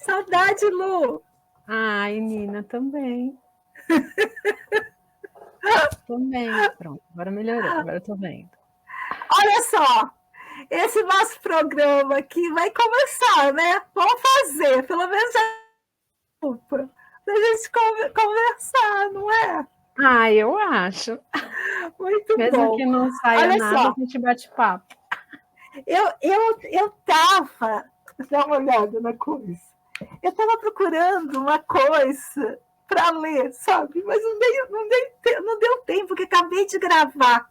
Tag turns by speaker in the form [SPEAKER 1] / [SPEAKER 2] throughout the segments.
[SPEAKER 1] Saudade, Lu.
[SPEAKER 2] Ai, Nina, também. Também. Pronto, agora melhorou, agora eu tô vendo.
[SPEAKER 1] Olha só, esse nosso programa aqui vai começar, né? Vamos fazer, pelo menos pra gente conversar, não é?
[SPEAKER 2] Ah, eu acho.
[SPEAKER 1] Muito
[SPEAKER 2] Mesmo
[SPEAKER 1] bom.
[SPEAKER 2] que não saia
[SPEAKER 1] Olha
[SPEAKER 2] nada,
[SPEAKER 1] só,
[SPEAKER 2] a gente bate papo.
[SPEAKER 1] eu tava, dá uma olhada na coisa. Eu tava procurando uma coisa para ler, sabe? Mas não deu tempo, porque acabei de gravar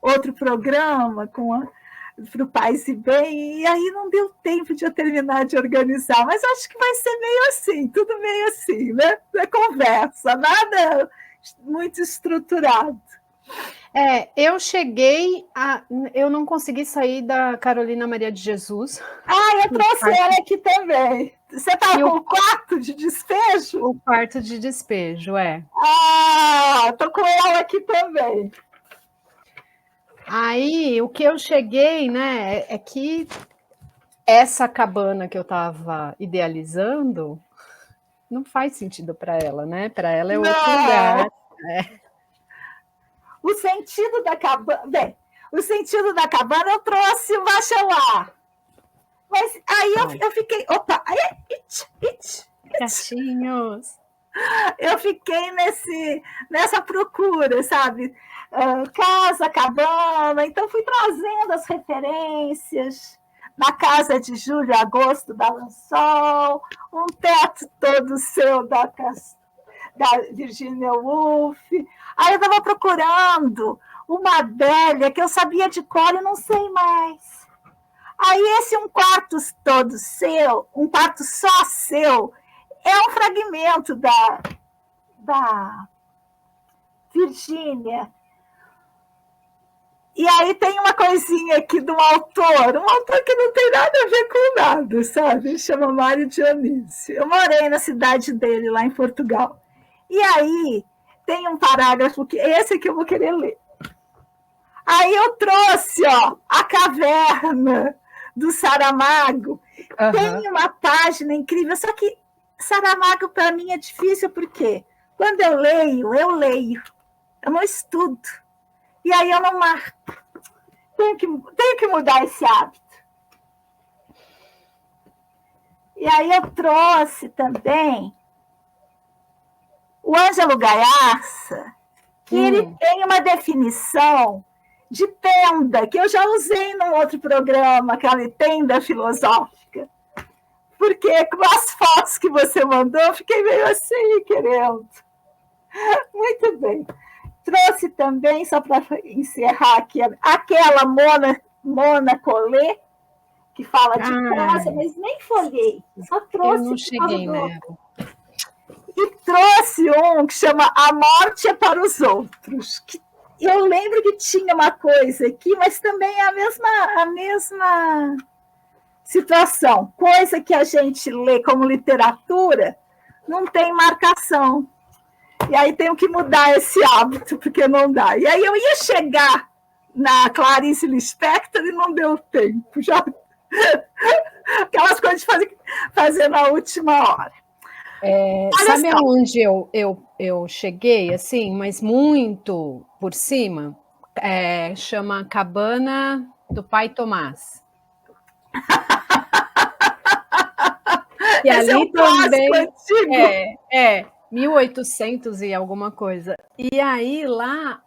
[SPEAKER 1] outro programa para o Paz e Bem, e aí não deu tempo de eu terminar de organizar, mas acho que vai ser meio assim, tudo meio assim, né? É conversa, nada muito estruturado.
[SPEAKER 2] Eu não consegui sair da Carolina Maria de Jesus.
[SPEAKER 1] Eu trouxe ela aqui também. Você está com o quarto de despejo?
[SPEAKER 2] O quarto de despejo, é.
[SPEAKER 1] Tô com ela aqui também.
[SPEAKER 2] Aí, o que eu cheguei, né, é que essa cabana que eu estava idealizando não faz sentido para ela, né? Para ela é outro lugar.
[SPEAKER 1] O sentido da cabana... Bem, o sentido da cabana eu trouxe o Bachelar. Mas aí eu fiquei... Opa!
[SPEAKER 2] Gatinhos!
[SPEAKER 1] Eu fiquei nessa procura, sabe? Casa, cabana. Então fui trazendo as referências. Na casa de julho e agosto da Lençol, um teto todo seu da Virginia Woolf. Aí eu estava procurando uma Adélia que eu sabia de cor e não sei mais. Aí esse um quarto todo seu, um quarto só seu, é um fragmento da Virgínia. E aí tem uma coisinha aqui de um autor que não tem nada a ver com nada, sabe? Chama Mário Dionísio. Eu morei na cidade dele, lá em Portugal. E aí tem um parágrafo, que esse que eu vou querer ler. Aí eu trouxe, A Caverna, do Saramago. Uhum. Tem uma página incrível, só que Saramago para mim é difícil, porque quando eu leio, eu não estudo. E aí eu não marco. Tenho que mudar esse hábito. E aí eu trouxe também o Ângelo Gaiarsa, que ele tem uma definição de tenda, que eu já usei num outro programa, aquela tenda filosófica. Porque com as fotos que você mandou, eu fiquei meio assim, querendo. Muito bem. Trouxe também, só para encerrar aqui, aquela Mona Collet, que fala de casa, mas nem folhei. Só trouxe.
[SPEAKER 2] Eu não cheguei nela.
[SPEAKER 1] E trouxe um que chama A Morte é para os Outros. Que eu lembro que tinha uma coisa aqui, mas também é a mesma situação. Coisa que a gente lê como literatura, não tem marcação. E aí tenho que mudar esse hábito, porque não dá. E aí eu ia chegar na Clarice Lispector e não deu tempo. Já... Aquelas coisas de fazer na última hora.
[SPEAKER 2] Sabe aonde eu cheguei, assim, mas muito por cima? Chama Cabana do Pai Tomás. E
[SPEAKER 1] esse ali também
[SPEAKER 2] é 1800 e alguma coisa. E aí lá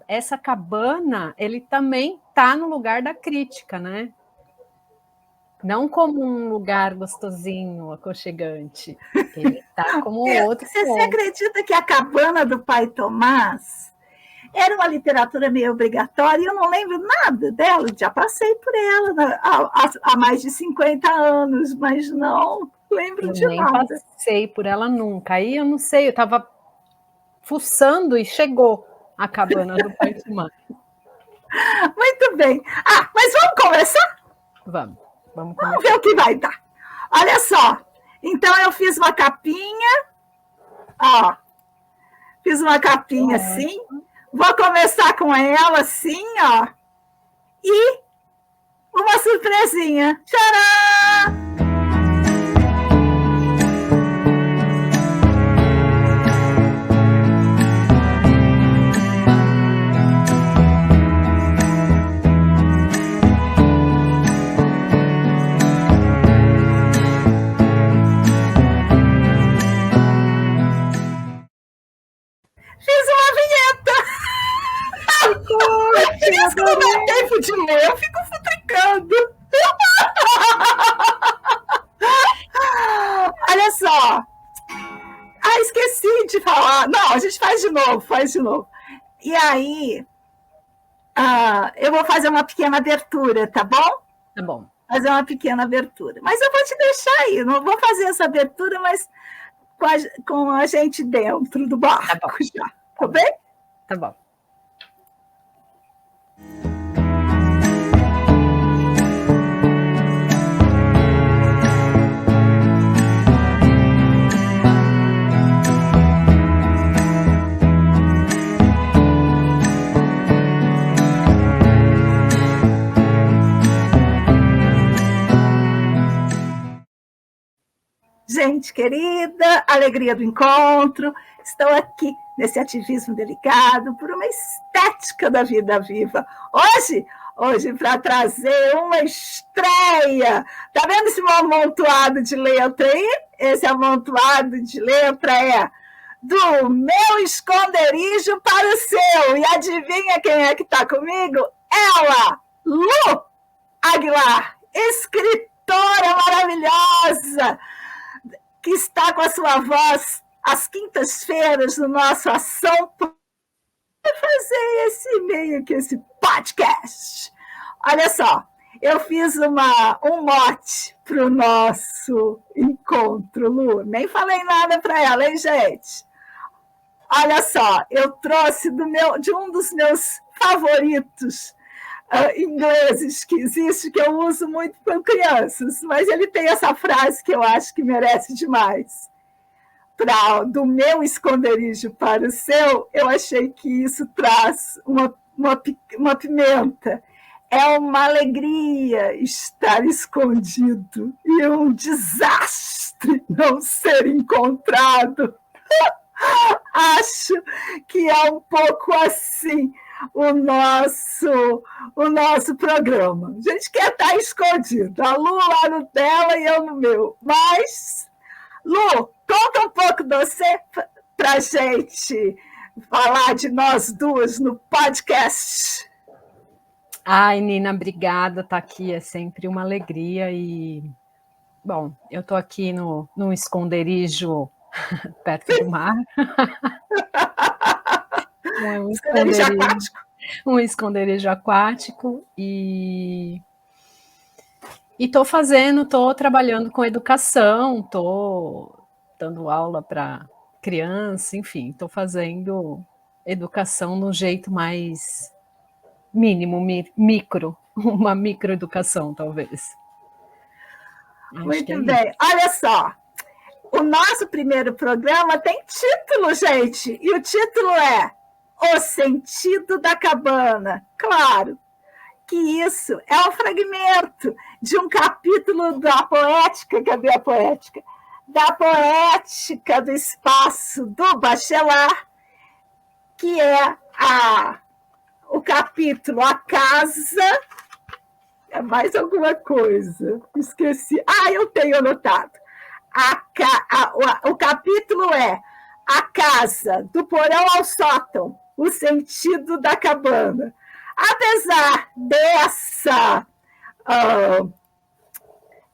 [SPEAKER 2] essa cabana, ele também tá no lugar da crítica, né? Não como um lugar gostosinho, aconchegante. Ele tá como outro.
[SPEAKER 1] Você acredita que a Cabana do Pai Tomás era uma literatura meio obrigatória? Eu não lembro nada dela, já passei por ela há mais de 50 anos, mas não lembro de nada.
[SPEAKER 2] Eu nem passei por ela nunca. Aí eu não sei, eu estava fuçando e chegou a Cabana do Pai Tomás.
[SPEAKER 1] Muito bem. Mas vamos começar?
[SPEAKER 2] Vamos
[SPEAKER 1] ver o que vai dar. Olha só. Então eu fiz uma capinha. Fiz uma capinha assim. Vou começar com ela assim, E uma surpresinha. Tcharam! de falar. Não, a gente faz de novo. E aí, eu vou fazer uma pequena abertura, tá bom?
[SPEAKER 2] Tá bom.
[SPEAKER 1] Fazer uma pequena abertura. Mas eu vou te deixar aí, não vou fazer essa abertura, mas com a gente dentro do barco
[SPEAKER 2] tá
[SPEAKER 1] já. Tá bem?
[SPEAKER 2] Tá bom.
[SPEAKER 1] Gente querida, alegria do encontro, estou aqui nesse ativismo delicado por uma estética da vida viva. Hoje para trazer uma estreia. Tá vendo esse amontoado de letra aí? Esse amontoado de letra é do meu esconderijo para o seu. E adivinha quem é que está comigo? Ela, Lu Aguilar, escritora maravilhosa, que está com a sua voz às quintas-feiras no nosso Ação para fazer esse meio que esse podcast. Olha só, eu fiz um mote para o nosso encontro, Lu. Nem falei nada para ela, hein, gente? Olha só, eu trouxe de um dos meus favoritos ingleses que existe, que eu uso muito com crianças, mas ele tem essa frase que eu acho que merece demais. Do meu esconderijo para o seu, eu achei que isso traz uma pimenta. É uma alegria estar escondido e um desastre não ser encontrado. Acho que é um pouco assim o nosso programa. A gente quer estar escondido, a Lu lá no dela e eu no meu. Mas, Lu, conta um pouco de você para a gente falar de nós duas no podcast.
[SPEAKER 2] Ai, Nina, obrigada. Tá aqui é sempre uma alegria. E, bom, eu tô aqui num esconderijo perto do mar. Um esconderijo aquático e estou trabalhando com educação, estou dando aula para criança, enfim, estou fazendo educação de um jeito mais mínimo, micro, uma microeducação, talvez.
[SPEAKER 1] Muito bem. Olha só, o nosso primeiro programa tem título, gente, e o título é O Sentido da Cabana. Claro que isso é um fragmento de um capítulo da poética, cadê a poética? Da poética do espaço do Bachelard, que é o capítulo A Casa. É mais alguma coisa, esqueci. Eu tenho anotado. O capítulo é A Casa, do porão ao sótão, o sentido da cabana. Apesar dessa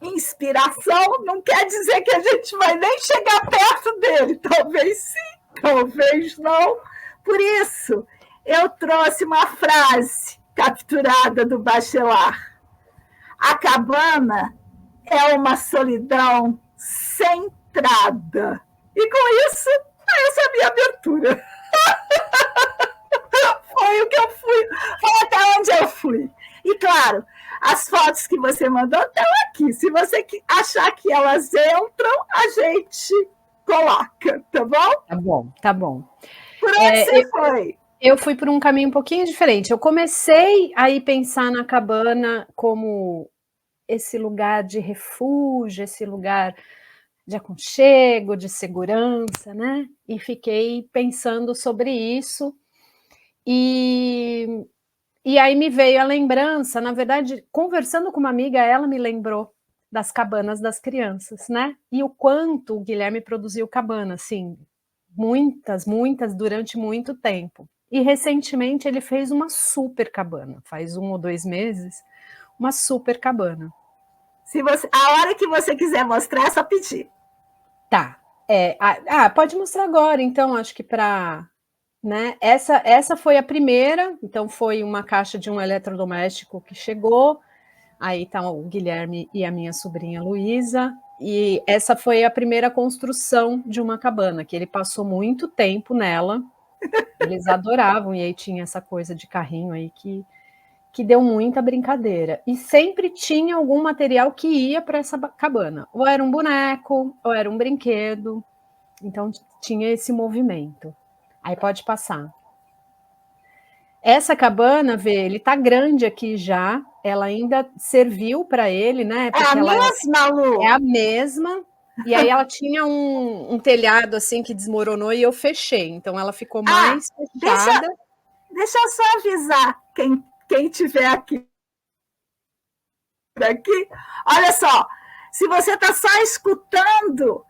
[SPEAKER 1] inspiração, não quer dizer que a gente vai nem chegar perto dele. Talvez sim, talvez não. Por isso, eu trouxe uma frase capturada do Bachelard. A cabana é uma solidão centrada. E com isso, essa é a minha abertura. Foi o que eu fui, foi até onde eu fui. E claro, as fotos que você mandou estão aqui. Se você achar que elas entram, a gente coloca, tá bom?
[SPEAKER 2] Tá bom.
[SPEAKER 1] Por onde você foi?
[SPEAKER 2] Eu fui por um caminho um pouquinho diferente. Eu comecei a ir pensar na cabana como esse lugar de refúgio, esse lugar de aconchego, de segurança, né? E fiquei pensando sobre isso. E aí me veio a lembrança, na verdade, conversando com uma amiga, ela me lembrou das cabanas das crianças, né? E o quanto o Guilherme produziu cabana, assim, muitas, durante muito tempo. E recentemente ele fez uma super cabana, faz 1 ou 2 meses, uma super cabana.
[SPEAKER 1] A hora que você quiser mostrar, é só pedir.
[SPEAKER 2] Tá. Pode mostrar agora, então, acho que para, né? Essa foi a primeira, então foi uma caixa de um eletrodoméstico que chegou. Aí tá o Guilherme e a minha sobrinha Luísa. E essa foi a primeira construção de uma cabana, que ele passou muito tempo nela. Eles adoravam, e aí tinha essa coisa de carrinho aí que deu muita brincadeira. E sempre tinha algum material que ia para essa cabana. Ou era um boneco, ou era um brinquedo. Então tinha esse movimento. Aí pode passar. Essa cabana, vê, ele tá grande aqui já. Ela ainda serviu para ele, né?
[SPEAKER 1] É a
[SPEAKER 2] Porque ela
[SPEAKER 1] mesma, Lu?
[SPEAKER 2] é a mesma. E aí ela tinha um telhado assim que desmoronou e eu fechei. Então ela ficou mais
[SPEAKER 1] Deixa,
[SPEAKER 2] fechada.
[SPEAKER 1] deixa eu só avisar quem tiver aqui. Olha só, se você está só escutando,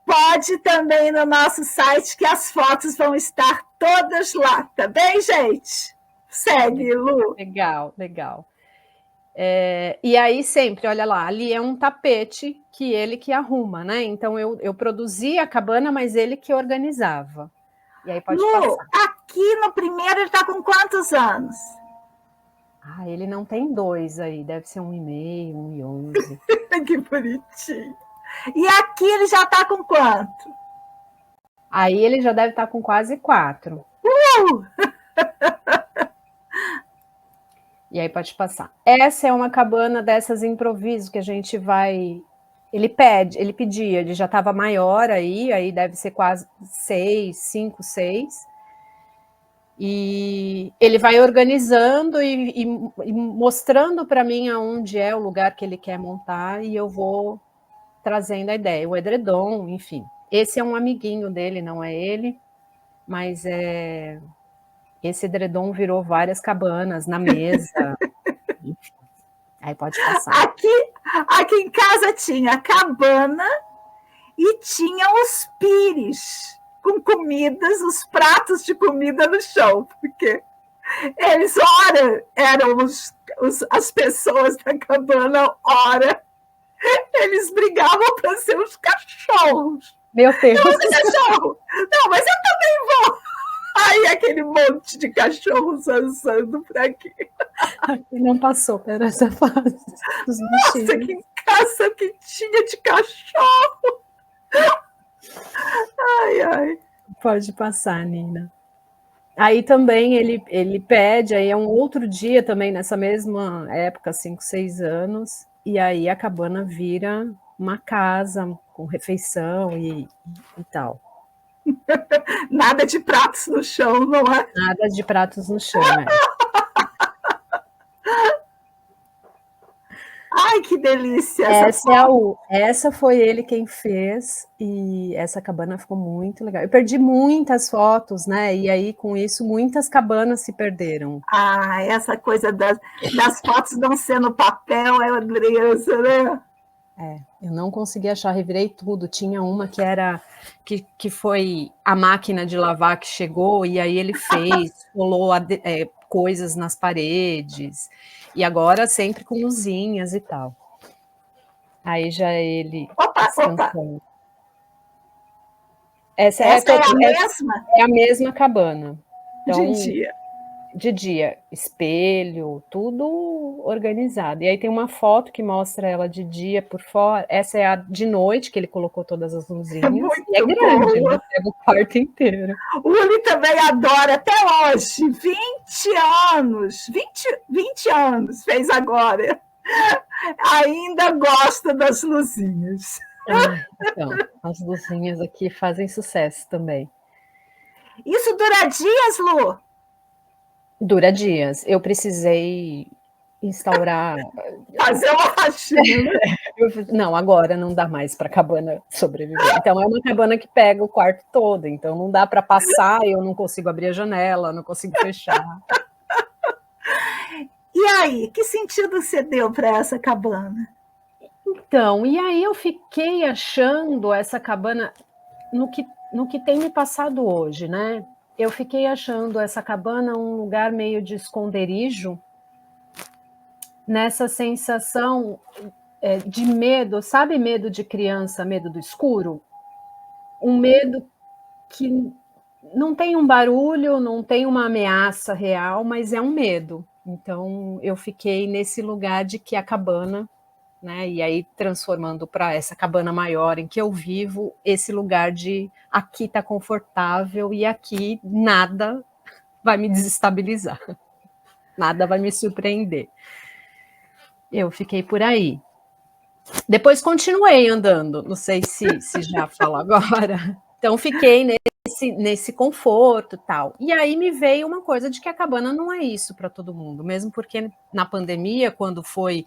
[SPEAKER 1] pode também no nosso site que as fotos vão estar todas lá, tá bem, gente? Segue, Lu.
[SPEAKER 2] Legal, legal. E aí sempre, olha lá, ali é um tapete que ele que arruma, né? Então eu produzia a cabana, mas ele que organizava. E aí pode
[SPEAKER 1] Lu,
[SPEAKER 2] passar.
[SPEAKER 1] aqui no primeiro ele está com quantos anos?
[SPEAKER 2] Ele não tem 2 aí, deve ser 1,5, 1,11.
[SPEAKER 1] Que bonitinho. E aqui ele já está com quanto?
[SPEAKER 2] Aí ele já deve estar com quase 4. E aí pode passar. Essa é uma cabana dessas improviso que a gente vai. Ele pedia, ele já estava maior aí deve ser quase 6, 5, 6. E ele vai organizando e mostrando para mim aonde é o lugar que ele quer montar e eu vou trazendo a ideia. O edredom, enfim. Esse é um amiguinho dele, não é ele, mas esse edredom virou várias cabanas na mesa. Enfim. Aí pode passar.
[SPEAKER 1] Aqui em casa tinha cabana e tinha os pires com comidas, os pratos de comida no chão, porque eles, ora, eram as pessoas da cabana, ora, eles brigavam para ser os cachorros.
[SPEAKER 2] Meu Deus!
[SPEAKER 1] Cachorro! Não, mas eu também vou! Aí aquele monte de cachorros dançando por aqui.
[SPEAKER 2] Aqui não passou por essa fase dos bichinhos.
[SPEAKER 1] Nossa, que caça que tinha de cachorro! Ai, ai.
[SPEAKER 2] Pode passar, Nina. Aí também ele pede, aí é um outro dia também, nessa mesma época, 5, 6 anos, e aí a cabana vira uma casa com refeição e tal.
[SPEAKER 1] Nada de pratos no chão, não é?
[SPEAKER 2] Nada de pratos no chão, né?
[SPEAKER 1] Ai, que delícia!
[SPEAKER 2] Essa foi ele quem fez, e essa cabana ficou muito legal. Eu perdi muitas fotos, né? E aí, com isso, muitas cabanas se perderam.
[SPEAKER 1] Essa coisa das fotos não ser no papel é uma beleza, né?
[SPEAKER 2] Eu não consegui achar, revirei tudo. Tinha uma que era que foi a máquina de lavar que chegou, e aí ele fez, colou coisas nas paredes, e agora sempre com luzinhas e tal. Aí já ele descansando. Essa é
[SPEAKER 1] a mesma?
[SPEAKER 2] É a mesma cabana. Então,
[SPEAKER 1] de
[SPEAKER 2] dia, espelho, tudo organizado. E aí tem uma foto que mostra ela de dia por fora. Essa é a de noite, que ele colocou todas as luzinhas. E é grande, né? Pega o quarto inteiro.
[SPEAKER 1] O Uli também adora, até hoje, 20 anos, 20 anos fez agora. Ainda gosta das luzinhas.
[SPEAKER 2] Então, as luzinhas aqui fazem sucesso também.
[SPEAKER 1] Isso dura dias, Lu?
[SPEAKER 2] Dura dias. Eu precisei instaurar...
[SPEAKER 1] Fazer uma faxina.
[SPEAKER 2] Não, agora não dá mais para a cabana sobreviver. Então, é uma cabana que pega o quarto todo. Então, não dá para passar, eu não consigo abrir a janela, não consigo fechar.
[SPEAKER 1] E aí, que sentido você deu para essa cabana?
[SPEAKER 2] Então, e aí eu fiquei achando essa cabana no que tem me passado hoje, né? Eu fiquei achando essa cabana um lugar meio de esconderijo, nessa sensação de medo, sabe medo de criança, medo do escuro? um medo que não tem um barulho, não tem uma ameaça real, mas é um medo. Então, eu fiquei nesse lugar de que a cabana, né, e aí transformando para essa cabana maior em que eu vivo, esse lugar de aqui está confortável e aqui nada vai me desestabilizar, nada vai me surpreender. Eu fiquei por aí. Depois continuei andando, não sei se já falo agora. Então, fiquei nesse conforto e tal. E aí me veio uma coisa de que a cabana não é isso para todo mundo, mesmo porque na pandemia, quando foi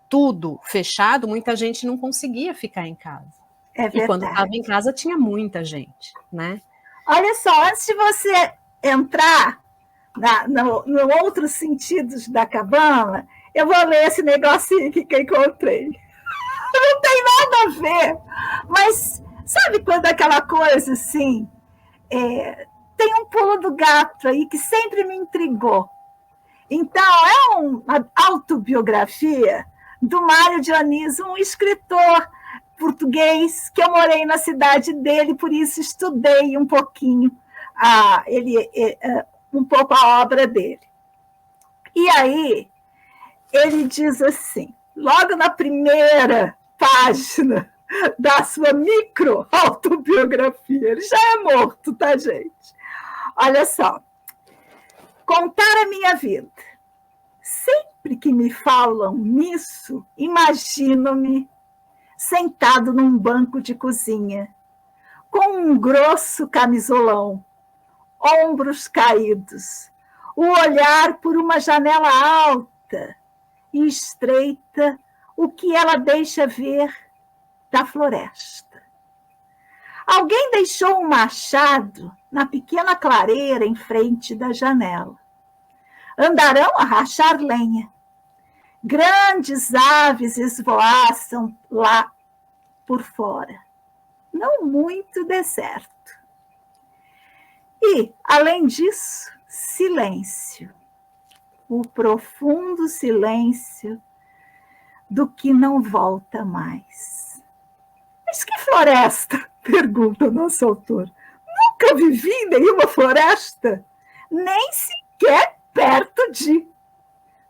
[SPEAKER 2] tudo fechado, muita gente não conseguia ficar em casa.
[SPEAKER 1] É
[SPEAKER 2] E quando estava
[SPEAKER 1] verdade.
[SPEAKER 2] em casa, tinha muita gente, né?
[SPEAKER 1] Olha só, antes de você entrar no outros sentidos da cabana, eu vou ler esse negocinho aqui que eu encontrei. Não tem nada a ver, mas sabe quando aquela coisa assim, tem um pulo do gato aí que sempre me intrigou. Então, é uma autobiografia do Mário Dionísio, um escritor português, que eu morei na cidade dele, por isso estudei um pouquinho um pouco a obra dele. E aí, ele diz assim, logo na primeira página da sua micro-autobiografia, ele já é morto, tá, gente? Olha só, contar a minha vida. Sempre que me falam nisso, imagino-me sentado num banco de cozinha, com um grosso camisolão, ombros caídos, o olhar por uma janela alta e estreita, o que ela deixa ver da floresta. Alguém deixou um machado na pequena clareira em frente da janela. Andarão a rachar lenha. Grandes aves esvoaçam lá por fora. Não muito deserto. E, além disso, silêncio. O profundo silêncio do que não volta mais. Mas que floresta? Pergunta o nosso autor. Nunca vivi em nenhuma floresta, nem sequer perto de.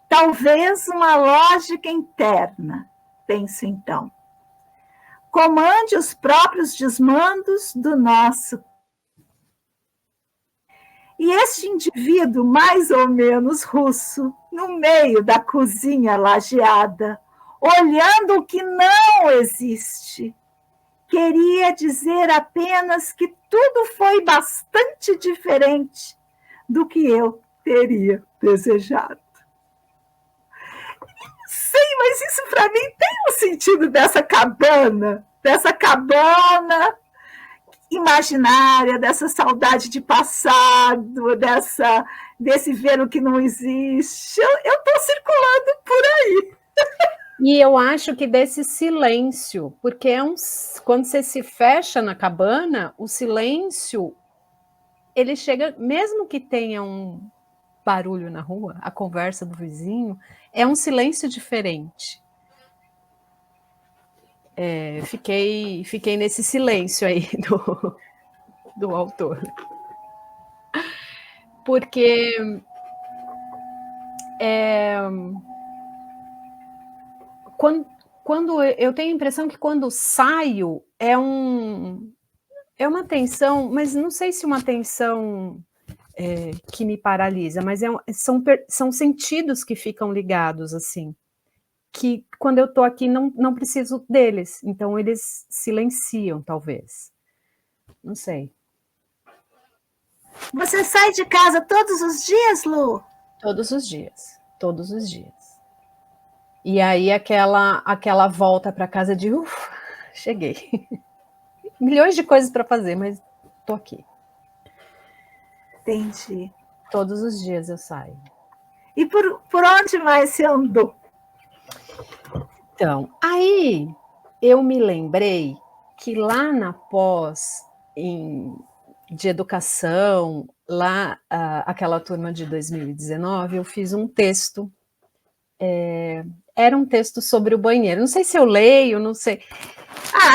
[SPEAKER 1] Talvez uma lógica interna, penso então. Comande os próprios desmandos do nosso. E este indivíduo, mais ou menos russo, no meio da cozinha lajeada, olhando o que não existe, queria dizer apenas que tudo foi bastante diferente do que eu teria desejado. Sei, mas isso para mim tem um sentido dessa cabana imaginária, dessa saudade de passado, desse ver o que não existe. Eu estou circulando por aí.
[SPEAKER 2] E eu acho que desse silêncio, porque quando você se fecha na cabana, o silêncio, ele chega, mesmo que tenha um barulho na rua, a conversa do vizinho, é um silêncio diferente. Fiquei nesse silêncio aí do autor. Porque quando eu tenho a impressão que quando saio é uma tensão, mas não sei se uma tensão que me paralisa, mas são sentidos que ficam ligados, assim, que quando eu estou aqui não preciso deles, então eles silenciam, talvez. Não sei.
[SPEAKER 1] Você sai de casa todos os dias, Lu?
[SPEAKER 2] Todos os dias. E aí aquela volta para casa de cheguei. Milhões de coisas para fazer, mas tô aqui.
[SPEAKER 1] Entendi.
[SPEAKER 2] Todos os dias eu saio.
[SPEAKER 1] E por onde mais você andou?
[SPEAKER 2] Então, aí eu me lembrei que lá na pós de educação, lá aquela turma de 2019, eu fiz um texto. Era um texto sobre o banheiro. Não sei se eu leio, não sei.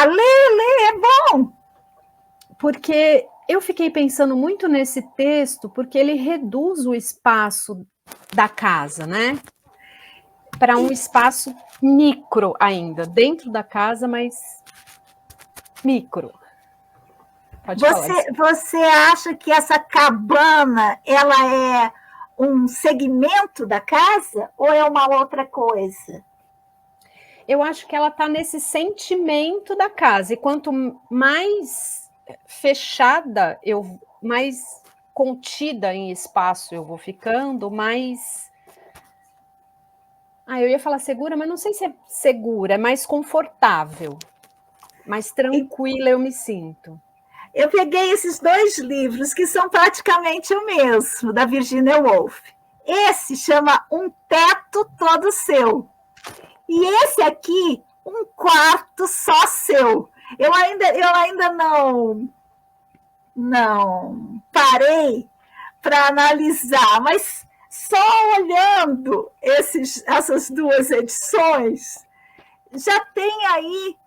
[SPEAKER 1] Lê, é bom.
[SPEAKER 2] porque eu fiquei pensando muito nesse texto, porque ele reduz o espaço da casa, né? Para um espaço micro ainda, dentro da casa, mas micro. Pode falar.
[SPEAKER 1] Você acha que essa cabana, ela é um segmento da casa ou é uma outra coisa?
[SPEAKER 2] Eu acho que ela está nesse sentimento da casa, e quanto mais fechada, mais contida em espaço eu vou ficando, mais... eu ia falar segura, mas não sei se é segura, é mais confortável, mais tranquila eu me sinto.
[SPEAKER 1] Eu peguei esses 2 livros, que são praticamente o mesmo, da Virginia Woolf. Esse chama Um Teto Todo Seu. E esse aqui, Um Quarto Só Seu. Eu ainda não parei para analisar, mas só olhando essas 2 edições, já tem aí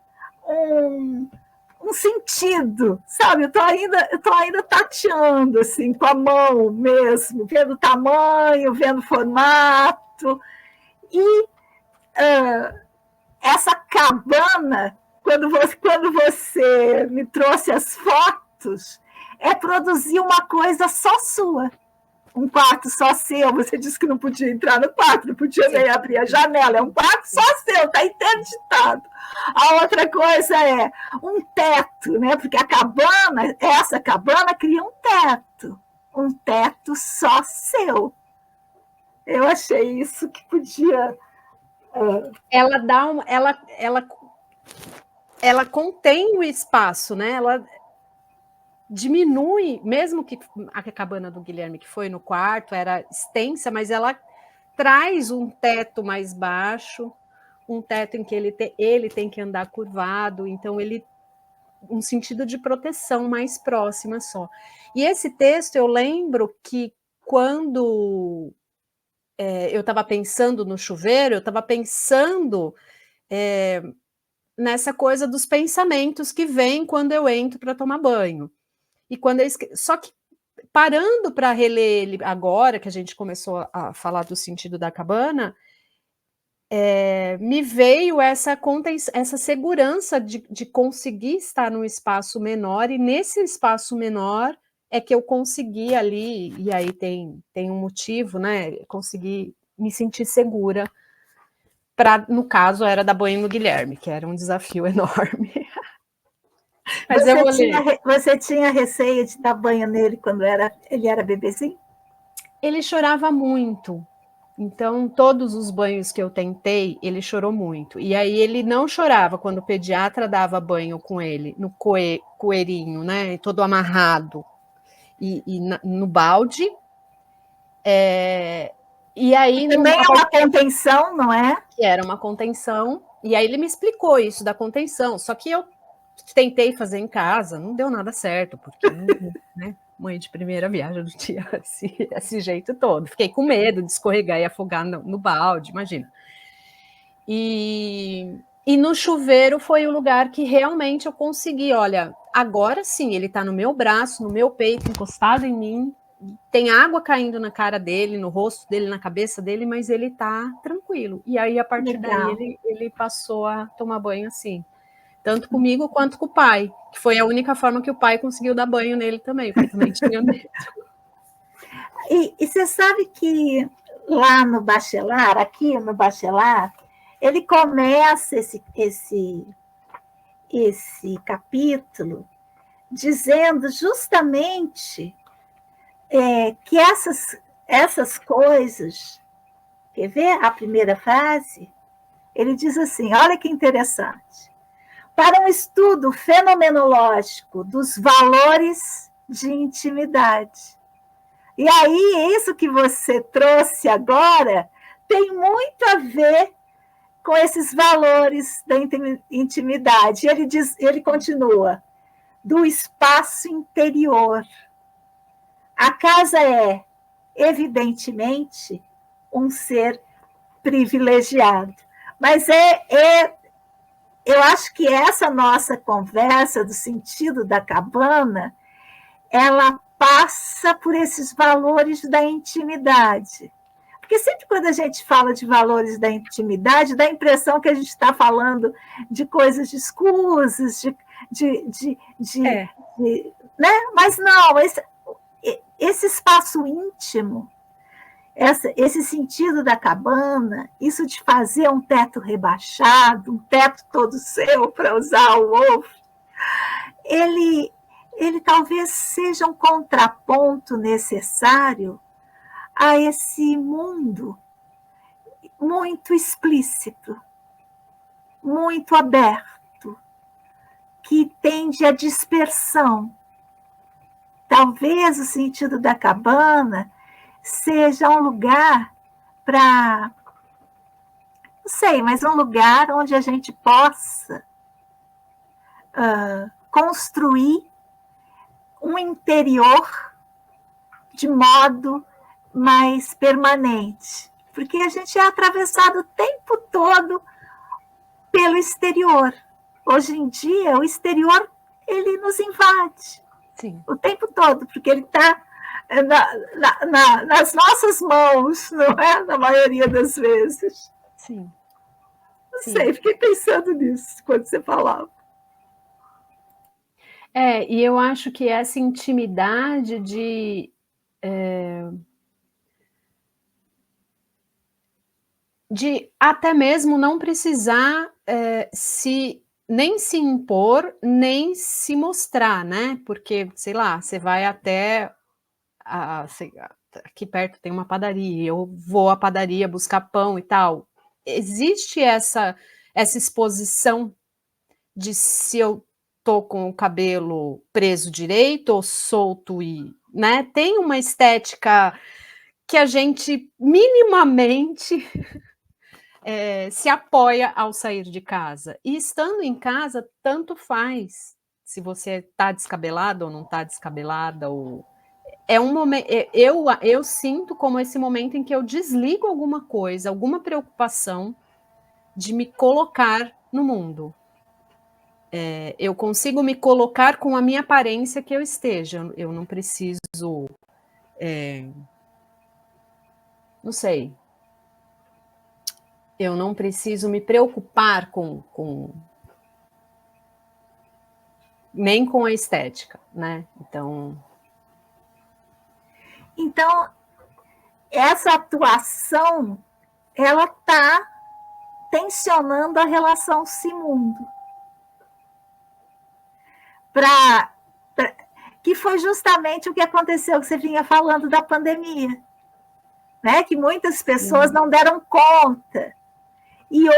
[SPEAKER 1] um sentido, sabe? Eu tô ainda tateando, assim, com a mão mesmo, vendo o tamanho, vendo o formato. E essa cabana, quando você me trouxe as fotos, é produzir uma coisa só sua. Um quarto só seu, você disse que não podia entrar no quarto, não podia nem abrir a janela, é um quarto só seu, está interditado. A outra coisa é um teto, né? Porque essa cabana cria um teto só seu. Eu achei isso que podia...
[SPEAKER 2] Ela dá ela contém o espaço, né? Ela diminui, mesmo que a cabana do Guilherme, que foi no quarto, era extensa, mas ela traz um teto mais baixo, um teto em que ele tem que andar curvado, então um sentido de proteção mais próxima só. E esse texto, eu lembro que quando eu estava pensando no chuveiro, eu estava pensando nessa coisa dos pensamentos que vêm quando eu entro para tomar banho. E só que parando para reler ele agora, que a gente começou a falar do sentido da cabana, me veio essa segurança de conseguir estar num espaço menor, e nesse espaço menor é que eu consegui ali, e aí tem um motivo, né? Consegui me sentir segura. No caso, era dar banho no Guilherme, que era um desafio enorme. Mas
[SPEAKER 1] você tinha receio de dar banho nele quando ele era bebezinho?
[SPEAKER 2] Ele chorava muito. Então, todos os banhos que eu tentei, ele chorou muito. E aí ele não chorava quando o pediatra dava banho com ele, no coeirinho, né? Todo amarrado. No balde. E aí...
[SPEAKER 1] Também é uma contenção, não é?
[SPEAKER 2] Que era uma contenção. E aí ele me explicou isso da contenção. Só que eu tentei fazer em casa, não deu nada certo, porque, né, mãe de primeira viagem, não tinha esse jeito todo. Fiquei com medo de escorregar e afogar no balde, imagina. E no chuveiro foi o lugar que realmente eu consegui, olha, agora sim, ele tá no meu braço, no meu peito, encostado em mim, tem água caindo na cara dele, no rosto dele, na cabeça dele, mas ele tá tranquilo. E aí, a partir daí, ele passou a tomar banho assim. Tanto comigo quanto com o pai, que foi a única forma que o pai conseguiu dar banho nele também, porque também tinha medo.
[SPEAKER 1] E você sabe que lá no Bachelard, aqui no Bachelard, ele começa esse capítulo dizendo justamente que essas coisas, quer ver a primeira frase? Ele diz assim, olha que interessante. Para um estudo fenomenológico dos valores de intimidade. E aí, isso que você trouxe agora tem muito a ver com esses valores da intimidade. Ele continua, do espaço interior. A casa é, evidentemente, um ser privilegiado, mas é eu acho que essa nossa conversa do sentido da cabana, ela passa por esses valores da intimidade. Porque sempre quando a gente fala de valores da intimidade, dá a impressão que a gente está falando de coisas escusas, né? Mas não, esse espaço íntimo, esse sentido da cabana, isso de fazer um teto rebaixado, um teto todo seu, para usar o ovo, ele talvez seja um contraponto necessário a esse mundo muito explícito, muito aberto, que tende à dispersão. Talvez o sentido da cabana seja um lugar para, não sei, mas um lugar onde a gente possa construir um interior de modo mais permanente, porque a gente é atravessado o tempo todo pelo exterior. Hoje em dia, o exterior ele nos invade. Sim. O tempo todo, porque ele está nas nossas mãos, não é? Na maioria das vezes.
[SPEAKER 2] Sim.
[SPEAKER 1] Não sei, fiquei pensando nisso quando você falava.
[SPEAKER 2] E eu acho que essa intimidade de até mesmo não precisar nem se impor, nem se mostrar, né? Porque, sei lá, você vai até aqui perto tem uma padaria, eu vou à padaria buscar pão e tal. Existe essa exposição de se eu tô com o cabelo preso direito ou solto e, né? Tem uma estética que a gente minimamente se apoia ao sair de casa. E estando em casa, tanto faz se você está descabelada ou não está descabelada, ou é um momento. Eu sinto como esse momento em que eu desligo alguma coisa, alguma preocupação de me colocar no mundo. Eu consigo me colocar com a minha aparência que eu esteja. Eu não preciso. Não sei. Eu não preciso me preocupar nem com a estética, né?
[SPEAKER 1] Então, essa atuação, ela está tensionando a relação si-mundo. Que foi justamente o que aconteceu, que você vinha falando da pandemia, né? Que muitas pessoas não deram conta. E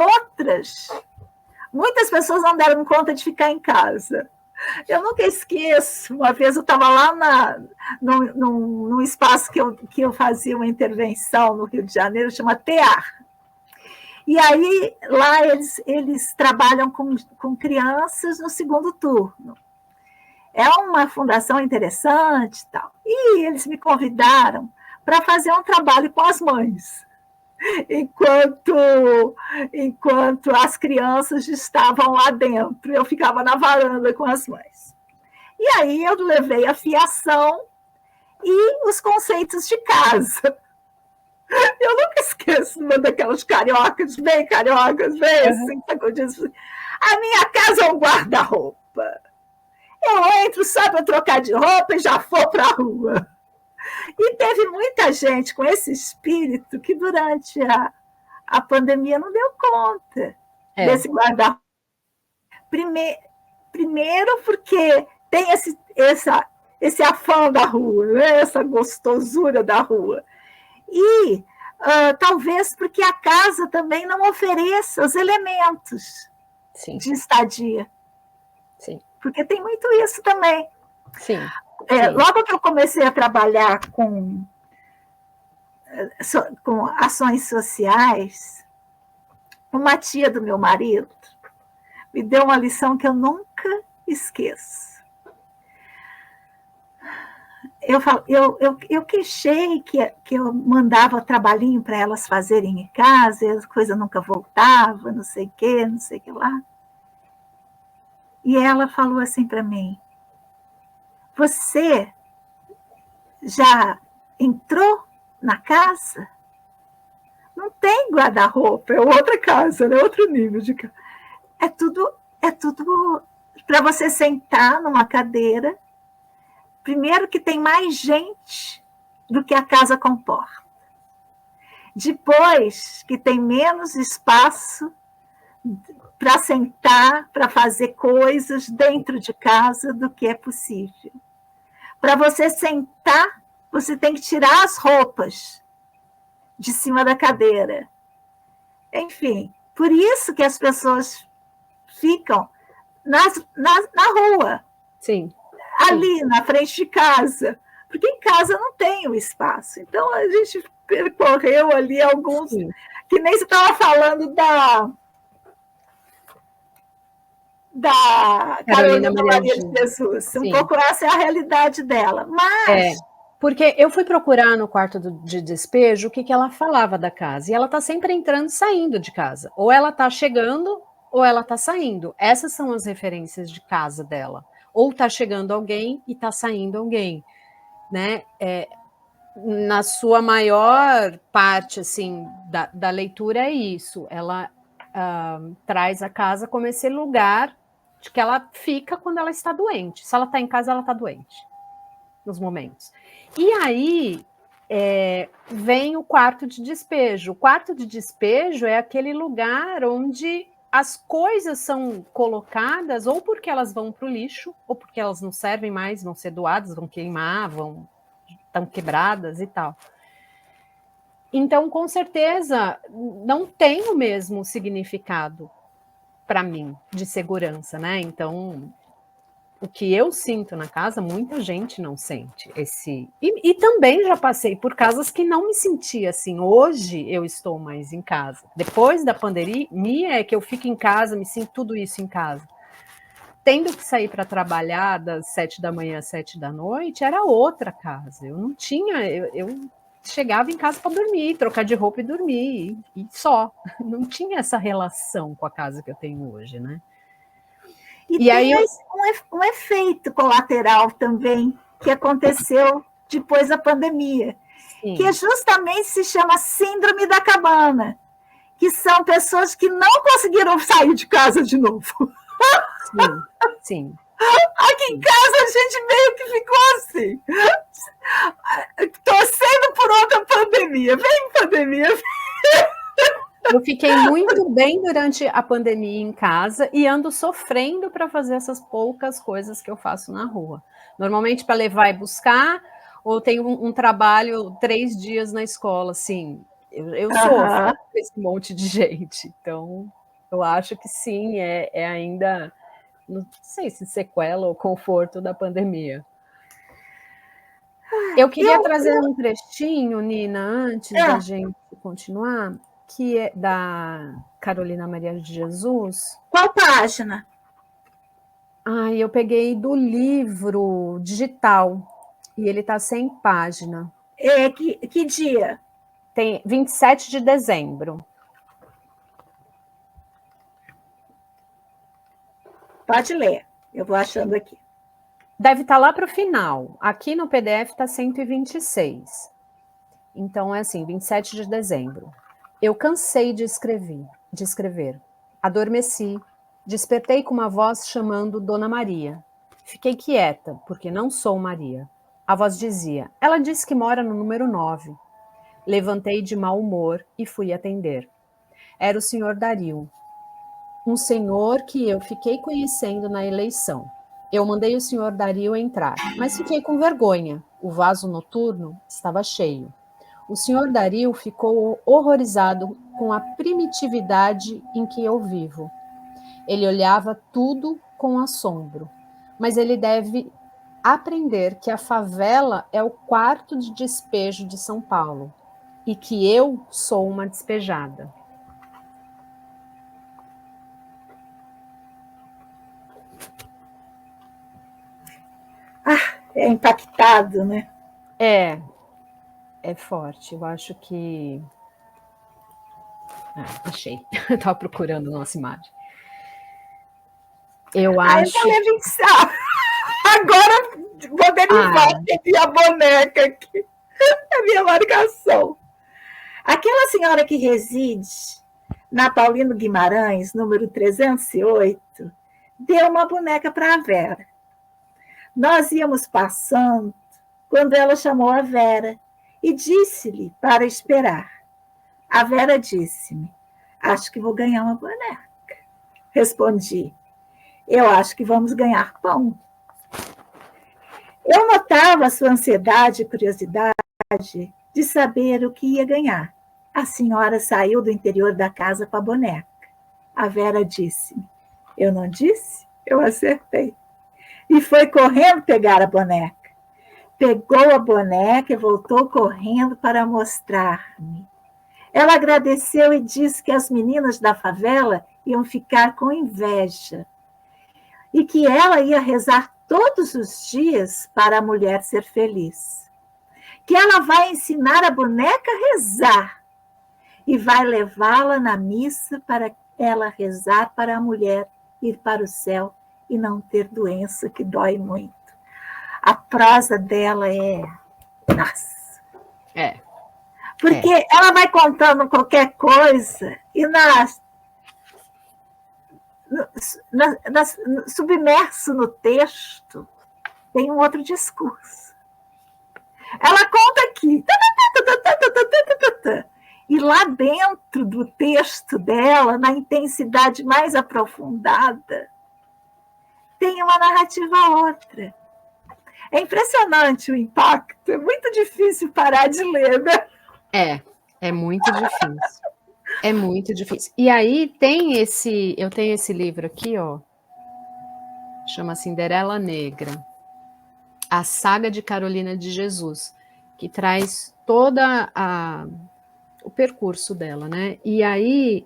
[SPEAKER 1] muitas pessoas não deram conta de ficar em casa. Eu nunca esqueço, uma vez eu estava lá num espaço que eu fazia uma intervenção no Rio de Janeiro, chama TEAR. E aí, lá eles trabalham com crianças no segundo turno. É uma fundação interessante e tal. E eles me convidaram para fazer um trabalho com as mães, enquanto as crianças estavam lá dentro. Eu ficava na varanda com as mães. E aí eu levei a fiação e os conceitos de casa. Eu nunca esqueço uma daquelas cariocas, bem assim, sacudidas. A minha casa é um guarda-roupa. Eu entro só para trocar de roupa e já vou para a rua. E teve muita gente com esse espírito que durante a pandemia não deu conta desse guarda-roupa. Primeiro porque tem esse afã da rua, né? Essa gostosura da rua. E talvez porque a casa também não ofereça os elementos de estadia.
[SPEAKER 2] Sim.
[SPEAKER 1] Porque tem muito isso também.
[SPEAKER 2] Sim.
[SPEAKER 1] Logo que eu comecei a trabalhar com ações sociais, uma tia do meu marido me deu uma lição que eu nunca esqueço. Eu queixei que eu mandava trabalhinho para elas fazerem em casa, e a coisa nunca voltava, não sei o que lá. E ela falou assim para mim: você já entrou na casa? Não tem guarda-roupa, é outra casa, é outro nível de casa. É tudo para você sentar numa cadeira. Primeiro que tem mais gente do que a casa comporta. Depois que tem menos espaço para sentar, para fazer coisas dentro de casa do que é possível. Para você sentar, você tem que tirar as roupas de cima da cadeira. Enfim, por isso que as pessoas ficam na rua.
[SPEAKER 2] Sim.
[SPEAKER 1] Ali na frente de casa, porque em casa não tem o espaço. Então a gente percorreu ali alguns, sim, que nem você estava falando da Carolina Maria de Jesus. Sim. Um pouco essa é a realidade dela. Mas.
[SPEAKER 2] Porque eu fui procurar no quarto de despejo o que ela falava da casa. E ela está sempre entrando e saindo de casa. Ou ela está chegando, ou ela está saindo. Essas são as referências de casa dela. Ou está chegando alguém e está saindo alguém, né? Na sua maior parte, assim, da leitura é isso. Ela traz a casa como esse lugar de que ela fica quando ela está doente. Se ela está em casa, ela está doente, nos momentos. E aí vem o quarto de despejo. O quarto de despejo é aquele lugar onde as coisas são colocadas ou porque elas vão para o lixo, ou porque elas não servem mais, vão ser doadas, vão queimar, estão quebradas e tal. Então, com certeza, não tem o mesmo significado para mim de segurança, né? Então, o que eu sinto na casa, muita gente não sente esse. E também já passei por casas que não me sentia assim. Hoje eu estou mais em casa. Depois da pandemia é que eu fico em casa, me sinto tudo isso em casa. Tendo que sair para trabalhar das 7 da manhã às 7 da noite, era outra casa. Eu não tinha. Eu chegava em casa para dormir, trocar de roupa e dormir, e só. Não tinha essa relação com a casa que eu tenho hoje, né?
[SPEAKER 1] E tem aí um efeito colateral também que aconteceu depois da pandemia, sim, que justamente se chama síndrome da cabana, que são pessoas que não conseguiram sair de casa de novo.
[SPEAKER 2] Sim, sim.
[SPEAKER 1] Aqui em casa a gente meio que ficou assim, torcendo por outra pandemia. Vem pandemia,
[SPEAKER 2] Eu fiquei muito bem durante a pandemia em casa e ando sofrendo para fazer essas poucas coisas que eu faço na rua. Normalmente para levar e buscar, ou tenho um trabalho 3 dias na escola, assim. Eu sofro com esse monte de gente. Então, eu acho que sim, é ainda, não sei se sequela ou conforto da pandemia. Eu queria trazer um trechinho, Nina, antes da gente continuar, que é da Carolina Maria de Jesus.
[SPEAKER 1] Qual página?
[SPEAKER 2] Eu peguei do livro digital, e ele está sem página.
[SPEAKER 1] Que dia?
[SPEAKER 2] Tem 27 de dezembro.
[SPEAKER 1] Pode ler, eu vou achando aqui.
[SPEAKER 2] Deve estar lá para o final. Aqui no PDF está 126. Então é assim, 27 de dezembro. Eu cansei de escrever. Adormeci. Despertei com uma voz chamando Dona Maria. Fiquei quieta, porque não sou Maria. A voz dizia: ela disse que mora no número 9. Levantei de mau humor e fui atender. Era o senhor Dario, um senhor que eu fiquei conhecendo na eleição. Eu mandei o senhor Dario entrar, mas fiquei com vergonha. O vaso noturno estava cheio. O senhor Dario ficou horrorizado com a primitividade em que eu vivo. Ele olhava tudo com assombro, mas ele deve aprender que a favela é o quarto de despejo de São Paulo e que eu sou uma despejada.
[SPEAKER 1] É impactado, né?
[SPEAKER 2] É forte. Eu acho que... achei. Estava procurando a nossa imagem. Eu
[SPEAKER 1] Aí eu
[SPEAKER 2] acho.
[SPEAKER 1] falei, gente, agora vou derivar a boneca aqui. A minha marcação. Aquela senhora que reside na Paulino Guimarães, número 308, deu uma boneca para a Vera. Nós íamos passando quando ela chamou a Vera e disse-lhe para esperar. A Vera disse-me, acho que vou ganhar uma boneca. Respondi, eu acho que vamos ganhar pão. Eu notava sua ansiedade e curiosidade de saber o que ia ganhar. A senhora saiu do interior da casa com a boneca. A Vera disse-me, eu não disse? Eu acertei. E foi correndo pegar a boneca. Pegou a boneca e voltou correndo para mostrar-me. Ela agradeceu e disse que as meninas da favela iam ficar com inveja e que ela ia rezar todos os dias para a mulher ser feliz. Que ela vai ensinar a boneca a rezar e vai levá-la na missa para ela rezar para a mulher ir para o céu e não ter doença que dói muito. A prosa dela é... Nossa! Porque ela vai contando qualquer coisa e submerso no texto tem um outro discurso. Ela conta aqui. E lá dentro do texto dela, na intensidade mais aprofundada, tem uma narrativa outra. É impressionante o impacto. É muito difícil parar de ler, né?
[SPEAKER 2] É muito difícil. É muito difícil. E aí eu tenho esse livro aqui, ó, chama Cinderela Negra, a saga de Carolina de Jesus, que traz toda o percurso dela, né? E aí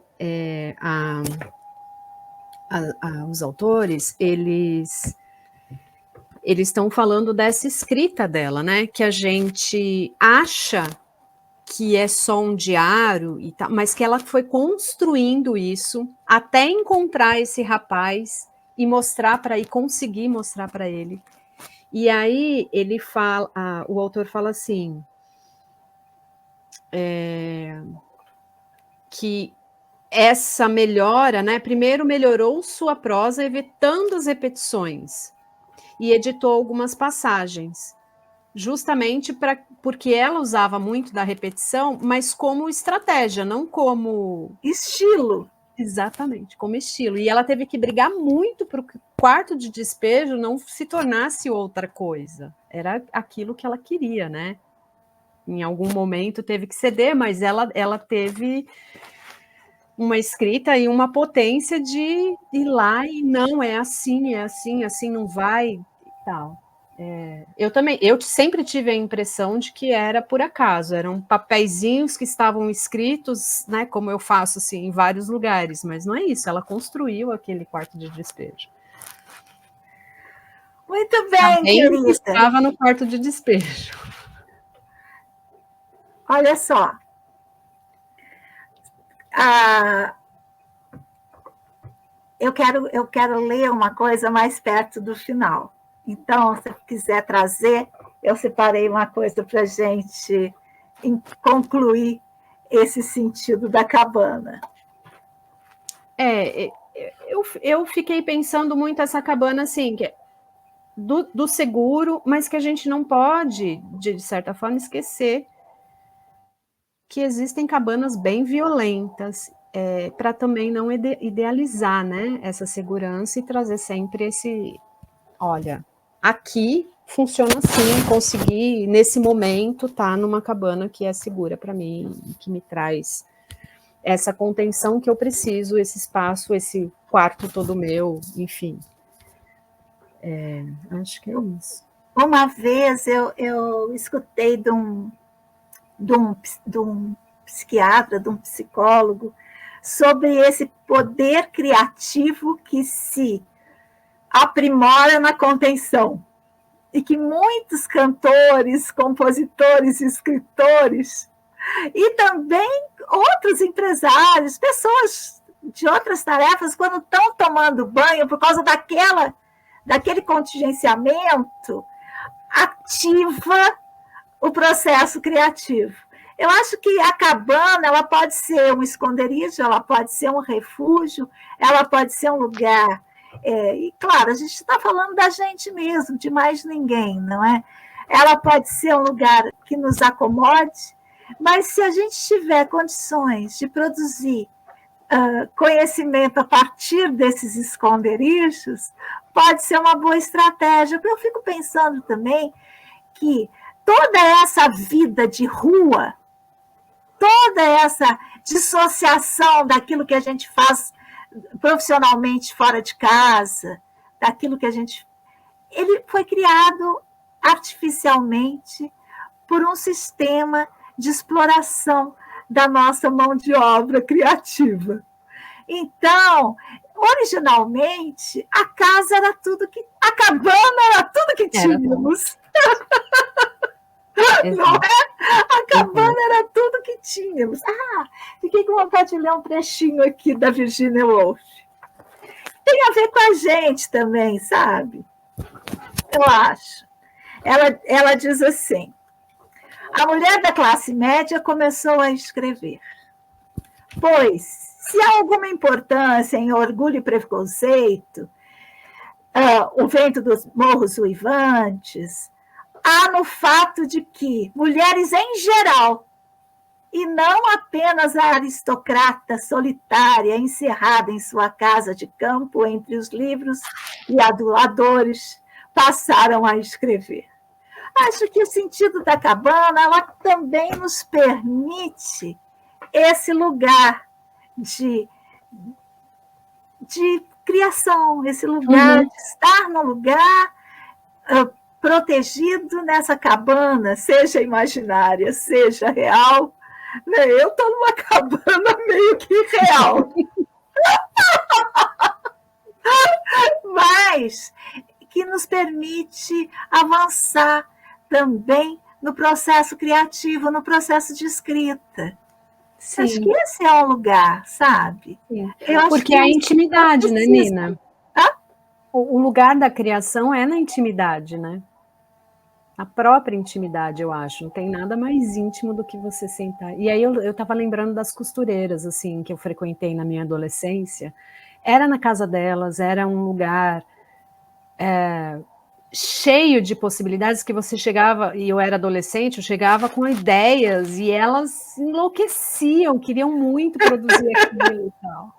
[SPEAKER 2] os autores, eles estão falando dessa escrita dela, né? Que a gente acha que é só um diário e tal, mas que ela foi construindo isso até encontrar esse rapaz e conseguir mostrar para ele. E aí ele fala, o autor fala assim, que essa melhora, né? Primeiro melhorou sua prosa evitando as repetições e editou algumas passagens. Justamente porque ela usava muito da repetição, mas como estratégia, não como...
[SPEAKER 1] Estilo.
[SPEAKER 2] Exatamente, como estilo. E ela teve que brigar muito para o quarto de despejo não se tornasse outra coisa. Era aquilo que ela queria, né? Em algum momento teve que ceder, mas ela teve uma escrita e uma potência de ir lá e não, é assim, assim não vai e tal. Eu sempre tive a impressão de que era por acaso, eram papeizinhos que estavam escritos, né, como eu faço assim, em vários lugares, mas não é isso, ela construiu aquele quarto de despejo.
[SPEAKER 1] Muito bem, querida.
[SPEAKER 2] Estava no quarto de despejo.
[SPEAKER 1] Olha só. Eu quero ler uma coisa mais perto do final. Então, se quiser trazer, eu separei uma coisa para a gente concluir esse sentido da cabana.
[SPEAKER 2] Eu fiquei pensando muito essa cabana assim, que é do seguro, mas que a gente não pode, de certa forma, esquecer que existem cabanas bem violentas, para também não idealizar, né, essa segurança e trazer sempre esse... Olha, aqui funciona assim, consegui, nesse momento, estar numa cabana que é segura para mim, que me traz essa contenção que eu preciso, esse espaço, esse quarto todo meu, enfim. Acho que é isso.
[SPEAKER 1] Uma vez eu escutei de um psiquiatra, de um psicólogo, sobre esse poder criativo que se aprimora na contenção. E que muitos cantores, compositores, escritores, e também outros empresários, pessoas de outras tarefas quando estão tomando banho por causa daquele contingenciamento, ativa o processo criativo. Eu acho que a cabana ela pode ser um esconderijo, ela pode ser um refúgio, ela pode ser um lugar. E, claro, a gente está falando da gente mesmo, de mais ninguém, não é? Ela pode ser um lugar que nos acomode, mas se a gente tiver condições de produzir conhecimento a partir desses esconderijos, pode ser uma boa estratégia. Eu fico pensando também que toda essa vida de rua, toda essa dissociação daquilo que a gente faz profissionalmente fora de casa, daquilo que a gente... Ele foi criado artificialmente por um sistema de exploração da nossa mão de obra criativa. Então, originalmente, a casa era tudo que... A cabana era tudo que tínhamos. Não é? A cabana era tudo que tínhamos. Fiquei com vontade de ler um trechinho aqui da Virginia Woolf. Tem a ver com a gente também, sabe? Eu acho. Ela diz assim: a mulher da classe média começou a escrever, pois, se há alguma importância em Orgulho e Preconceito, O Vento dos Morros Uivantes, há no fato de que mulheres em geral, e não apenas a aristocrata solitária encerrada em sua casa de campo entre os livros e aduladores, passaram a escrever. Acho que o sentido da cabana ela também nos permite esse lugar de criação, esse lugar de estar no lugar protegido nessa cabana, seja imaginária, seja real. Eu estou numa cabana meio que real. Mas que nos permite avançar também no processo criativo, no processo de escrita. Sim. Acho que esse é o lugar, sabe?
[SPEAKER 2] Porque é a intimidade, né, Nina? O lugar da criação é na intimidade, né? A própria intimidade, eu acho. Não tem nada mais íntimo do que você sentar. E aí eu estava lembrando das costureiras, assim, que eu frequentei na minha adolescência. Era na casa delas, era um lugar cheio de possibilidades que você chegava, e eu era adolescente, eu chegava com ideias e elas enlouqueciam, queriam muito produzir aquilo e tal.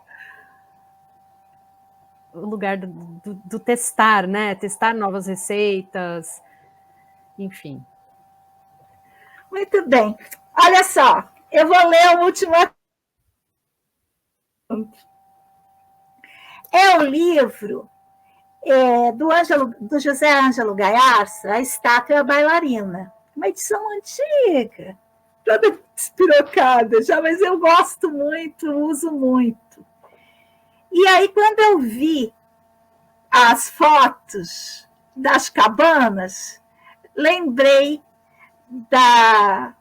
[SPEAKER 2] O lugar do testar, né? Testar novas receitas, enfim.
[SPEAKER 1] Muito bem. Olha só, eu vou ler o último. É o livro do José Ângelo Gaiarsa, A Estátua e a Bailarina. Uma edição antiga, toda despirocada já, mas eu gosto muito, uso muito. E aí, quando eu vi as fotos das cabanas, lembrei das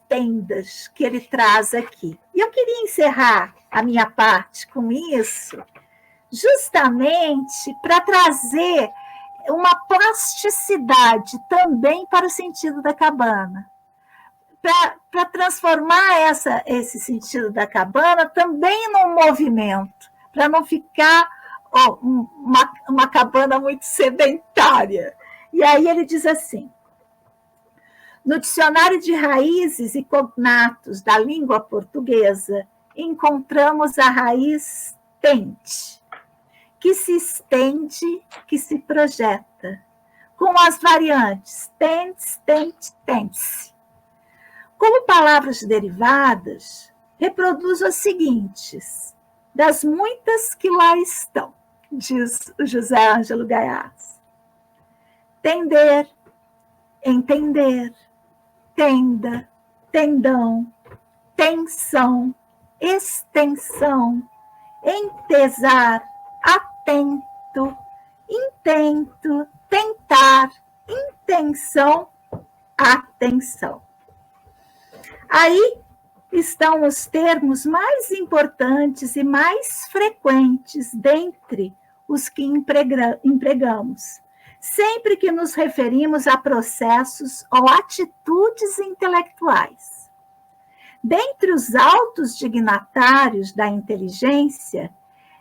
[SPEAKER 1] tendas que ele traz aqui. E eu queria encerrar a minha parte com isso, justamente para trazer uma plasticidade também para o sentido da cabana, para transformar esse sentido da cabana também num movimento, para não ficar uma cabana muito sedentária. E aí ele diz assim: no dicionário de raízes e cognatos da língua portuguesa, encontramos a raiz tente, que se estende, que se projeta, com as variantes tentes, tente, tente-se. Como palavras derivadas, reproduz as seguintes, das muitas que lá estão, diz o José Ângelo Gaiarsa: tender, entender, tenda, tendão, tensão, extensão, entesar, atento, intento, tentar, intenção, atenção. Aí estão os termos mais importantes e mais frequentes dentre os que empregamos, sempre que nos referimos a processos ou atitudes intelectuais. Dentre os altos dignatários da inteligência,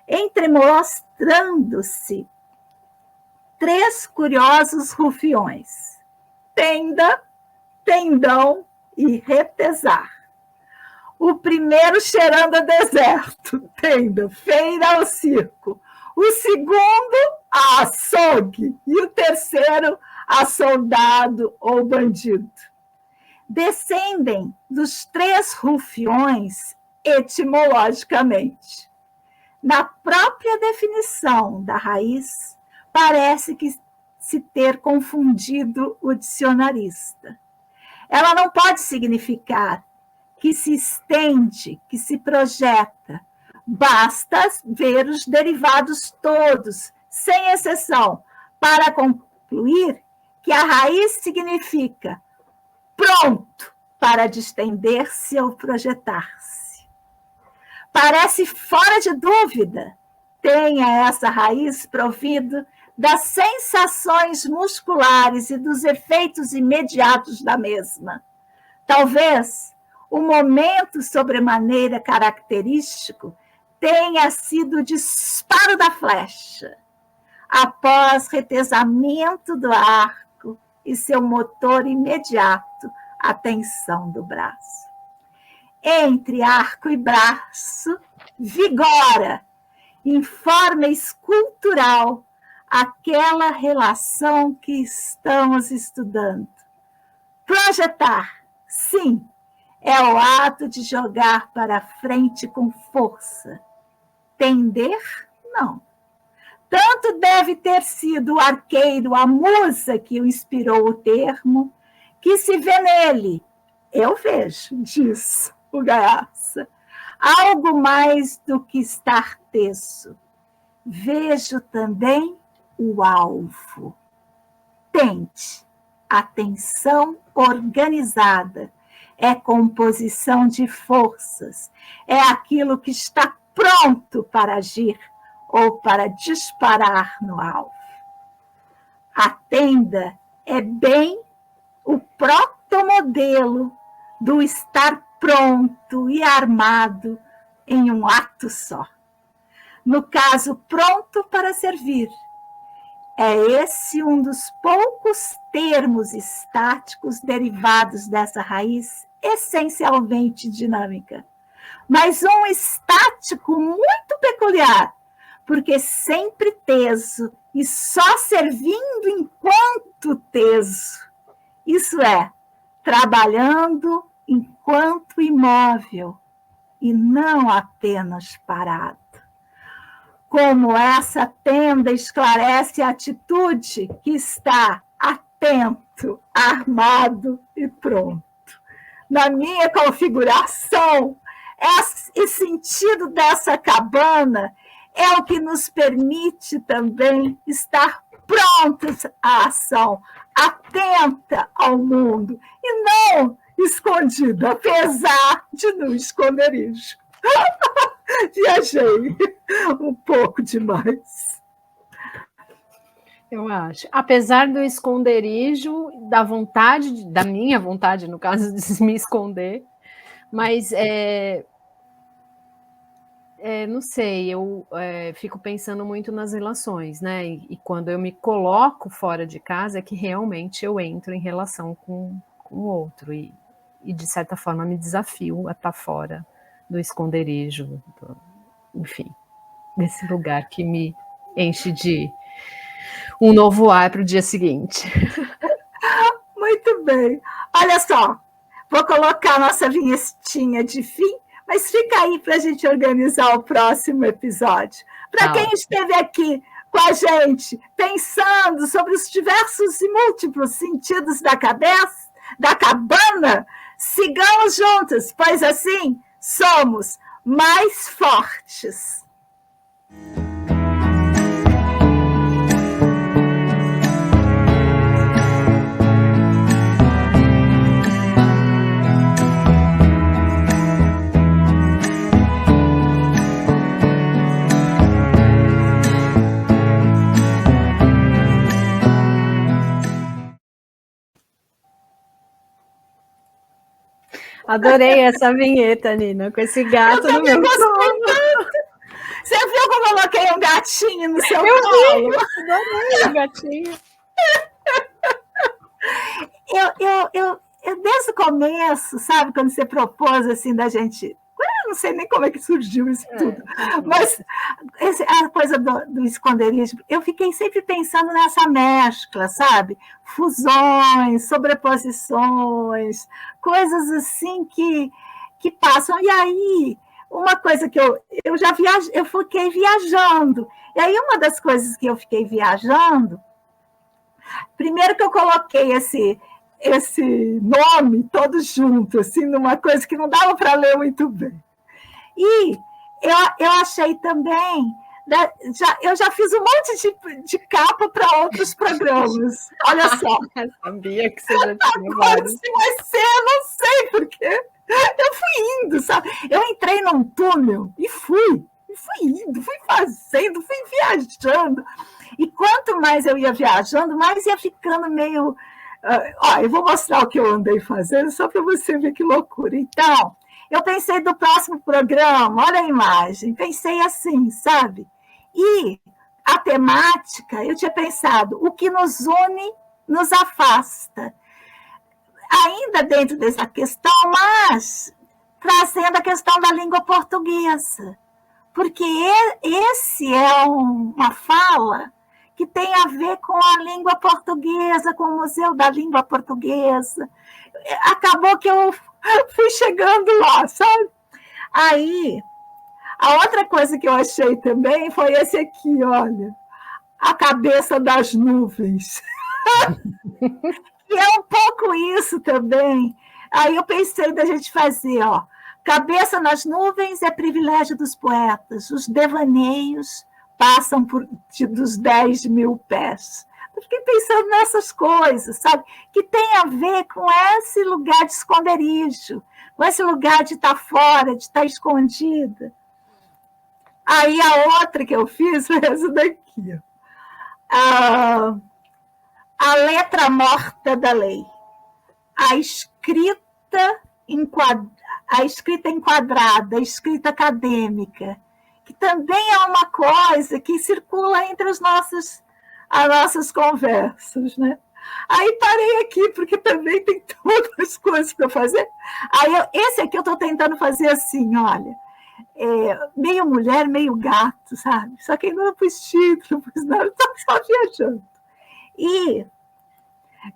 [SPEAKER 1] entremostrando-se 3 curiosos rufiões: tenda, tendão e retesar. O primeiro cheirando a deserto, tenda, feira ao circo. O segundo, a açougue. E o terceiro, a soldado ou bandido. Descendem dos 3 rufiões etimologicamente. Na própria definição da raiz, parece que se ter confundido o dicionarista. Ela não pode significar que se estende, que se projeta. Basta ver os derivados todos, sem exceção, para concluir que a raiz significa pronto para distender-se ou projetar-se. Parece fora de dúvida, tenha essa raiz provido das sensações musculares e dos efeitos imediatos da mesma. Talvez o momento sobremaneira característico tenha sido o disparo da flecha, após retesamento do arco e seu motor imediato, a tensão do braço. Entre arco e braço, vigora, em forma escultural, aquela relação que estamos estudando. Projetar, sim, é o ato de jogar para frente com força. Tender, não. Tanto deve ter sido o arqueiro, a musa que o inspirou o termo, que se vê nele, eu vejo, diz o Gaiaça, algo mais do que estar teso. Vejo também o alvo. Tente, atenção organizada, é composição de forças, é aquilo que está pronto para agir ou para disparar no alvo. A tenda é bem o protomodelo do estar pronto e armado em um ato só. No caso, pronto para servir. É esse um dos poucos termos estáticos derivados dessa raiz essencialmente dinâmica. Mas um estático muito peculiar, porque sempre teso e só servindo enquanto teso. Isso é, trabalhando enquanto imóvel e não apenas parado. Como essa tenda esclarece a atitude que está atento, armado e pronto. Na minha configuração, esse sentido dessa cabana é o que nos permite também estar prontos à ação, atenta ao mundo, e não escondida, apesar de no esconderijo. Viajei um pouco demais.
[SPEAKER 2] Eu acho. Apesar do esconderijo, da vontade, da minha vontade, no caso, de me esconder, mas não sei, eu fico pensando muito nas relações, né? E quando eu me coloco fora de casa, é que realmente eu entro em relação com o outro e, de certa forma, me desafio a estar fora do esconderijo, enfim, desse lugar que me enche de um novo ar para o dia seguinte.
[SPEAKER 1] Muito bem. Olha só, vou colocar a nossa vinhetinha de fim, mas fica aí para a gente organizar o próximo episódio. Para quem esteve aqui com a gente, pensando sobre os diversos e múltiplos sentidos da cabeça, da cabana, sigamos juntos, pois assim somos mais fortes.
[SPEAKER 2] Adorei essa vinheta, Nina, com esse gato no meu colo.
[SPEAKER 1] Você viu como eu coloquei um gatinho no seu
[SPEAKER 2] Eu
[SPEAKER 1] colo?
[SPEAKER 2] vi, adorei o gatinho.
[SPEAKER 1] Eu, desde o começo, sabe, quando você propôs assim da gente. Eu não sei nem como é que surgiu isso tudo, mas a coisa do esconderijo, eu fiquei sempre pensando nessa mescla, sabe? Fusões, sobreposições, coisas assim que passam. E aí, uma coisa que eu já eu fiquei viajando. E aí, uma das coisas que eu fiquei viajando, primeiro que eu coloquei esse nome todo junto, assim, numa coisa que não dava para ler muito bem. E eu achei também, eu já fiz um monte de capa para outros programas. Olha só.
[SPEAKER 2] Eu sabia que você já tinha
[SPEAKER 1] vários. Se vai ser, eu não sei, porque eu fui indo, sabe? Eu entrei num túnel e fui indo, fui fazendo, fui viajando. E quanto mais eu ia viajando, mais ia ficando meio... eu vou mostrar o que eu andei fazendo, só para você ver que loucura. Então, eu pensei do próximo programa, olha a imagem, pensei assim, sabe? E a temática, eu tinha pensado, o que nos une, nos afasta. Ainda dentro dessa questão, mas trazendo a questão da língua portuguesa. Porque esse é uma fala que tem a ver com a língua portuguesa, com o Museu da Língua Portuguesa. Acabou que eu fui chegando lá, sabe? Aí, a outra coisa que eu achei também foi esse aqui, olha, a cabeça das nuvens. E é um pouco isso também. Aí eu pensei da gente fazer, ó, cabeça nas nuvens é privilégio dos poetas, os devaneios passam dos 10 mil pés. Eu fiquei pensando nessas coisas, sabe? Que tem a ver com esse lugar de esconderijo, com esse lugar de estar fora, de estar escondida. Aí a outra que eu fiz foi essa daqui. A letra morta da lei. A escrita enquadrada, a escrita acadêmica, que também é uma coisa que circula entre as nossas conversas, né? Aí parei aqui, porque também tem todas as coisas para fazer. Aí esse aqui eu estou tentando fazer assim, olha, meio mulher, meio gato, sabe? Só que ainda não pus título, não pus nada, estou só viajando. E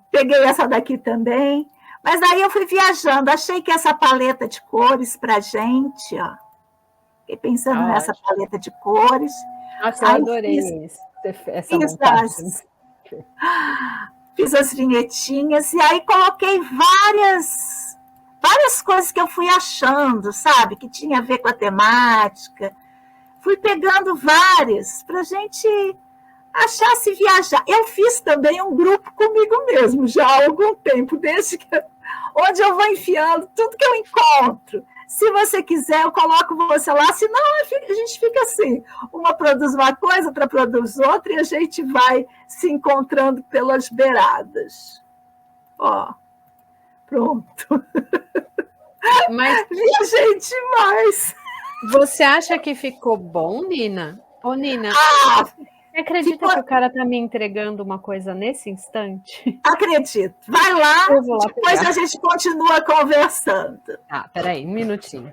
[SPEAKER 1] peguei essa daqui também, mas aí eu fui viajando, achei que essa paleta de cores para a gente, ó, fiquei pensando nessa paleta de cores.
[SPEAKER 2] Nossa, eu adorei essa montagem.
[SPEAKER 1] Fiz as vinhetinhas e aí coloquei várias coisas que eu fui achando, sabe? Que tinha a ver com a temática. Fui pegando várias para a gente achar se viajar. Eu fiz também um grupo comigo mesmo já há algum tempo, onde eu vou enfiando tudo que eu encontro. Se você quiser, eu coloco você lá, senão a gente fica assim, uma produz uma coisa, outra produz outra, e a gente vai se encontrando pelas beiradas. Ó, pronto.
[SPEAKER 2] Mas
[SPEAKER 1] viajei demais.
[SPEAKER 2] Você acha que ficou bom, Nina? Ô, Nina, você acredita que o cara está me entregando uma coisa nesse instante?
[SPEAKER 1] Acredito. Vai lá, depois a gente continua conversando.
[SPEAKER 2] Peraí, um minutinho.